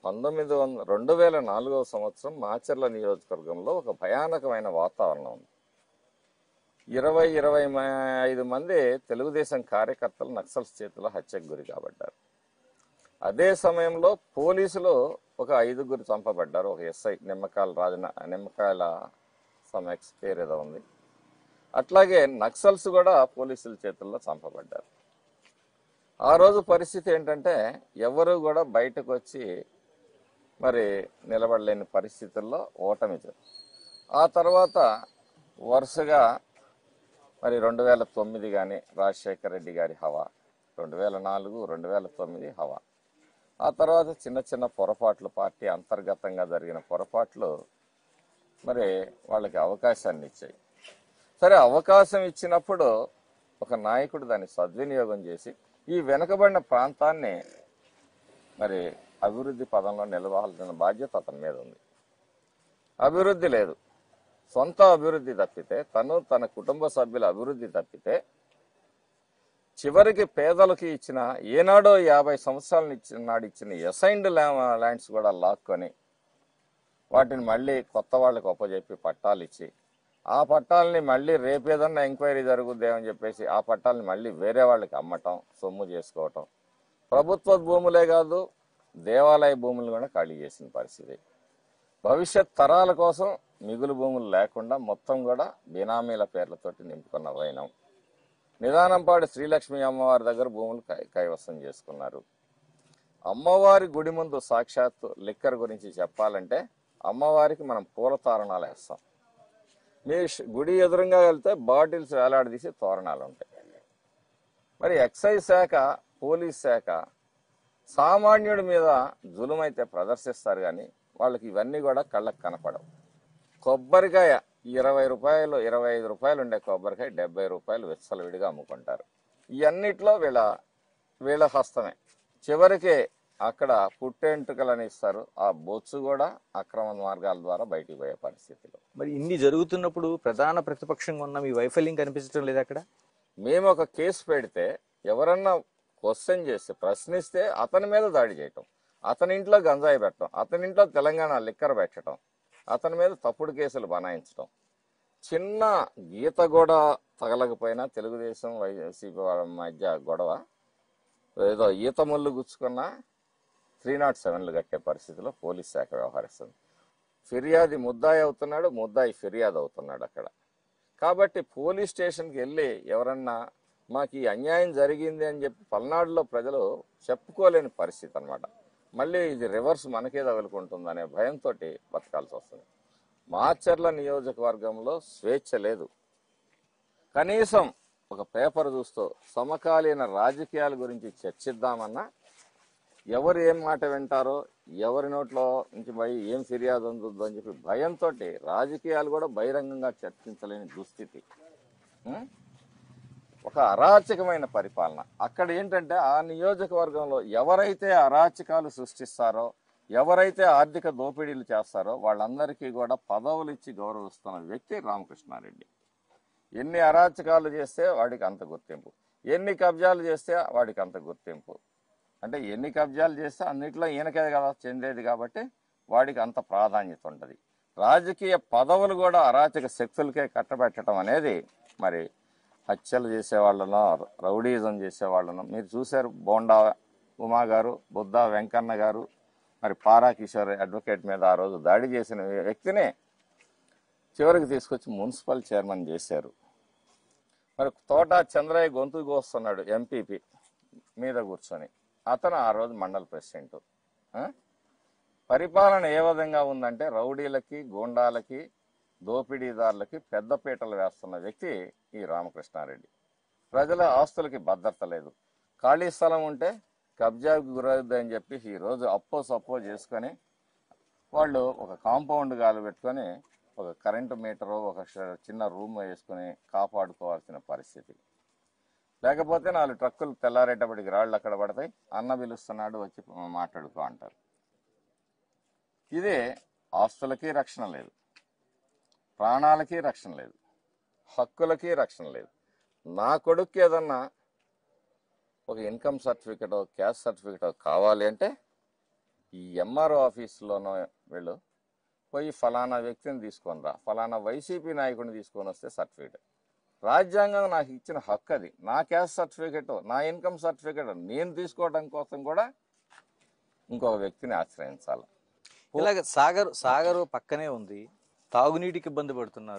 2004 సంవత్సరం మాచర్ల నియోజకవర్గంలో ఒక భయానకమైన వాతావరణం ఉంది. 25 మంది తెలుగుదేశం కార్యకర్తలు నక్సల్స్ చేతిలో హత్యకు గురి కాబడ్డారు. అదే సమయంలో పోలీసులు ఒక 5గురు చంపబడ్డారు. ఒక ఎస్ఐ నిమ్మకాయల సమెక్స్ పేరు ఏదో ఉంది. అట్లాగే నక్సల్స్ కూడా పోలీసుల చేతుల్లో చంపబడ్డారు. ఆ రోజు పరిస్థితి ఏంటంటే ఎవరు కూడా బయటకు వచ్చి మరి నిలబడలేని పరిస్థితుల్లో ఓటమి. ఆ తర్వాత వరుసగా మరి 2009 కానీ రాజశేఖర రెడ్డి గారి హవా, 2004, 2009 హవా. ఆ తర్వాత చిన్న చిన్న పొరపాట్లు, పార్టీ అంతర్గతంగా జరిగిన పొరపాట్లు మరి వాళ్ళకి అవకాశాన్ని ఇచ్చాయి. సరే, అవకాశం ఇచ్చినప్పుడు ఒక నాయకుడు దాన్ని సద్వినియోగం చేసి ఈ వెనుకబడిన ప్రాంతాన్ని మరి అభివృద్ధి పదంలో నిలవాల్సిన బాధ్యత అతని మీద ఉంది. అభివృద్ధి లేదు, సొంత అభివృద్ధి తప్పితే, తన కుటుంబ సభ్యుల అభివృద్ధి తప్పితే, చివరికి పేదలకు ఇచ్చిన ఏనాడో 50 సంవత్సరాల నాడు ఇచ్చిన అసైన్డ్ ల్యాండ్స్ కూడా లాక్కొని వాటిని మళ్ళీ కొత్త వాళ్ళకి ఒప్పజెప్పి పట్టాలు ఇచ్చి, ఆ పట్టాలని మళ్ళీ రేపేదన్నా ఎంక్వైరీ జరుగుద్దేమని చెప్పేసి ఆ పట్టాలని మళ్ళీ వేరే వాళ్ళకి అమ్మటం, సొమ్ము చేసుకోవటం. ప్రభుత్వ భూములే కాదు, దేవాలయ భూములు కూడా ఖాళీ చేసిన పరిస్థితి. భవిష్యత్ తరాల కోసం మిగులు భూములు లేకుండా మొత్తం కూడా బినామీల పేర్లతోటి నింపుకున్న వైనం. నిదానంపాడు శ్రీలక్ష్మి అమ్మవారి దగ్గర భూములు కైవసం చేసుకున్నారు. అమ్మవారి గుడి ముందు సాక్షాత్తు లిక్కర్ గురించి చెప్పాలంటే అమ్మవారికి మనం పూల తోరణాలు వేస్తాం. మీ గుడి ఎదురుగా వెళ్తే బాటిల్స్ వేలాడదీసి తోరణాలు ఉంటాయి. మరి ఎక్సైజ్ శాఖ, పోలీస్ శాఖ సామాన్యుడి మీద జులుమైతే ప్రదర్శిస్తారు కానీ వాళ్ళకి ఇవన్నీ కూడా కళ్ళకు కనపడవు. కొబ్బరికాయ 20 రూపాయలు, 25 రూపాయలు ఉండే కొబ్బరికాయ 70 రూపాయలు విచ్చలవిడిగా అమ్ముకుంటారు. ఇవన్నిట్లో వీళ్ళ హస్తమే. చివరికి అక్కడ పుట్టెంటుకలని ఇస్తారు, ఆ బొచ్చు కూడా అక్రమ మార్గాల ద్వారా బయటికి పోయే పరిస్థితిలో. మరి ఇన్ని జరుగుతున్నప్పుడు ప్రధాన ప్రతిపక్షంగా ఉన్న మీ వైఫల్యం కనిపించడం లేదు అక్కడ? మేము ఒక కేసు పెడితే ఎవరన్నా క్వశ్చన్ చేసి ప్రశ్నిస్తే అతని మీద దాడి చేయటం, అతని ఇంట్లో గంజాయి పెట్టడం, అతని ఇంట్లో తెలంగాణ లిక్కర్ పెట్టడం, అతని మీద తప్పుడు కేసులు బనాయించడం. చిన్న గీత కూడా తగలకపోయినా తెలుగుదేశం వైసీపీ వాళ్ళ మధ్య గొడవ, ఏదో ఈత ముళ్ళు గుచ్చుకున్న 307లు కట్టే పరిస్థితిలో పోలీస్ శాఖ వ్యవహరిస్తుంది. ఫిర్యాది ముద్దాయి అవుతున్నాడు, ముద్దాయి ఫిర్యాదు అవుతున్నాడు అక్కడ. కాబట్టి పోలీస్ స్టేషన్కి వెళ్ళి ఎవరన్నా మాకు ఈ అన్యాయం జరిగింది అని చెప్పి పల్నాడులో ప్రజలు చెప్పుకోలేని పరిస్థితి అనమాట. మళ్ళీ ఇది రివర్స్ మనకే తగులుకుంటుందనే భయంతో బతకాల్సి వస్తుంది. మాచర్ల నియోజకవర్గంలో స్వేచ్ఛ లేదు. కనీసం ఒక పేపర్ చూస్తూ సమకాలీన రాజకీయాల గురించి చర్చిద్దామన్నా ఎవరు ఏం మాట వింటారో, ఎవరి నోట్లో నుంచి ఏం ఫిర్యాదు అందుద్దో అని చెప్పి భయంతో రాజకీయాలు కూడా బహిరంగంగా చర్చించలేని దుస్థితి. ఒక అరాచకమైన పరిపాలన. అక్కడ ఏంటంటే ఆ నియోజకవర్గంలో ఎవరైతే అరాచకాలు సృష్టిస్తారో, ఎవరైతే ఆర్థిక దోపిడీలు చేస్తారో వాళ్ళందరికీ కూడా పదవులు ఇచ్చి గౌరవిస్తున్న వ్యక్తి రామకృష్ణారెడ్డి. ఎన్ని అరాచకాలు చేస్తే వాడికి అంత గుర్తింపు, ఎన్ని కబ్జాలు చేస్తే వాడికి అంత గుర్తింపు. అంటే ఎన్ని కబ్జాలు చేస్తే అన్నిట్లో ఈయనకే కదా చెందేది, కాబట్టి వాడికి అంత ప్రాధాన్యత ఉంటుంది. రాజకీయ పదవులు కూడా అరాచక శక్తులకే కట్టబెట్టడం అనేది, మరి హత్యలు చేసేవాళ్ళను, రౌడీజం చేసేవాళ్ళను మీరు చూశారు. బోండా ఉమా గారు, బుద్ధా వెంకన్న గారు, మరి పారా కిషోర్ అడ్వకేట్ మీద ఆ రోజు దాడి చేసిన వ్యక్తిని చివరికి తీసుకొచ్చి మున్సిపల్ చైర్మన్ చేశారు. మరి తోట చంద్రయ్య గొంతు కోస్తున్నాడు ఎంపీపీ మీద కూర్చొని, అతను ఆ రోజు మండల ప్రెసిడెంట్. పరిపాలన ఏ విధంగా ఉందంటే రౌడీలకి, గూండాలకి, దోపిడీదారులకి పెద్దపీటలు వేస్తున్న వ్యక్తి ఈ రామకృష్ణారెడ్డి. ప్రజల ఆస్తులకి భద్రత లేదు. ఖాళీ స్థలం ఉంటే కబ్జాకు గురవుద్ది అని చెప్పి ఈరోజు సప్పో చేసుకొని వాళ్ళు ఒక కాంపౌండ్ గాలు పెట్టుకొని ఒక కరెంటు మీటరు, ఒక చిన్న రూమ్ వేసుకొని కాపాడుకోవాల్సిన పరిస్థితి. లేకపోతే 4 ట్రక్కులు తెల్లారేటప్పటికి రాళ్ళు అక్కడ పడతాయి, అన్న పిలుస్తున్నాడు వచ్చి మాట్లాడుకో అంటారు. ఇదే ఆస్తులకి రక్షణ లేదు, ప్రాణాలకి రక్షణ లేదు, హక్కులకి రక్షణ లేదు. నా కొడుకు ఏదన్నా ఒక ఇన్కమ్ సర్టిఫికెటో, క్యాస్ట్ సర్టిఫికెటో కావాలి అంటే ఈ ఎంఆర్ఓ ఆఫీస్లోనో వెళ్ళు, పోయి ఫలానా వ్యక్తిని తీసుకొని రా, ఫలానా వైసీపీ నాయకుడిని తీసుకొని వస్తే సర్టిఫికేట్. రాజ్యాంగం నాకు ఇచ్చిన హక్కు అది. నా క్యాస్ట్ సర్టిఫికేట్, నా ఇన్కమ్ సర్టిఫికేట్ నేను తీసుకోవడం కోసం కూడా ఇంకొక వ్యక్తిని ఆశ్రయించాలి. ఇలాగ సాగరు పక్కనే ఉంది, తాగునీటికి ఇబ్బంది పడుతున్నారు.